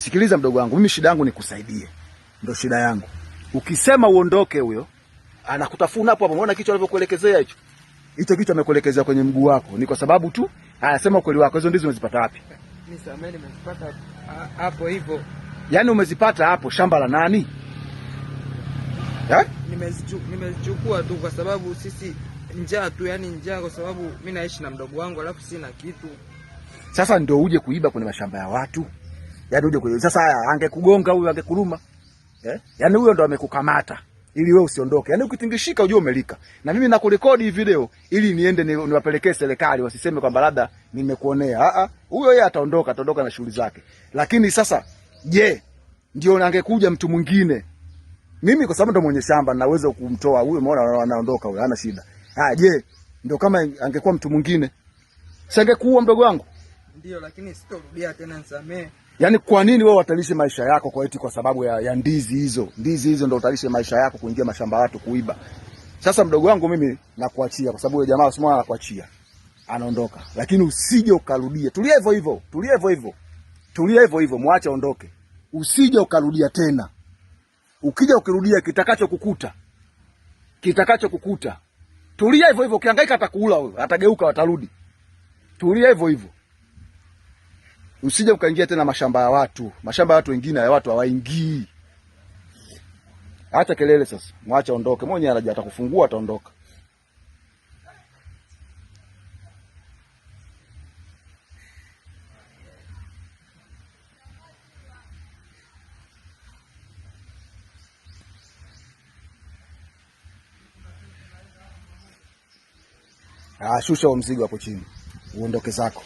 Sikiliza mdogo wangu, mimi shida yangu ni kusaidie. Ndio shida yangu. Ukisema uondoke huyo, anakutafuna hapo hapo. Unaona kichwa alivyokuelekezea hicho? Hicho kichwa amekuelekezea kwenye mguu wako. Ni kwa sababu tu anasema ukweli wako. Hizo ndizo umezipata wapi? Mimi samani nimezipata hapo hivyo. Yaani umezipata hapo shamba la nani? Nimezichukua tu kwa sababu sisi njaa tu, yani njaa kwa sababu mimi naishi na mdogo wangu alafu sina kitu. Sasa ndio uje kuiba kwenye mashamba ya watu. Yaani uje kuiba. Sasa angekugonga huyo, angekuruma. Yaani huyo ndo amekukamata ili wewe usiondoke. Yaani ukitingishika ujue umelika. Na mimi nakurekodi hii video ili niende niwapelekee serikali wasiseme kwamba labda nimekuonea. Huyo yeye ataondoka na shughuli zake. Lakini sasa je, ndio angekuja mtu mwingine? Mimi kwa sababu ndo mwenye shamba naweza kumtoa huyo, umeona anaondoka huyo, hana shida. Je, ndio kama angekuwa mtu mwingine? Singekuua mdogo wangu? Ndio, lakini sitorudia tena, nisamee. Yaani kwa nini wewe watalishe maisha yako kwa eti kwa sababu ya ndizi hizo? Ndizi hizo ndio utalishe maisha yako kuingia mashamba watu kuiba. Sasa mdogo wangu mimi nakuachia kwa sababu yule jamaa usimwona anakuachia. Anaondoka. Lakini usije ukarudia. Tulia hivyo hivyo. Tulia hivyo hivyo, muache aondoke. Usije ukarudia tena. Ukija ukirudia kitakacho kukuta. Tulia hivyo hivyo, ukihangaika atakuula huyo, atageuka watarudi. Tulia hivyo hivyo. Usije ukaingia tena mashamba ya watu. Mashamba ya watu wengine ya watu hawaingii. Acha kelele sasa. Mwacha aondoke. Mwenye anaja atakufungua ataondoka. Shusha huo mzigo hapo chini. Uondoke zako.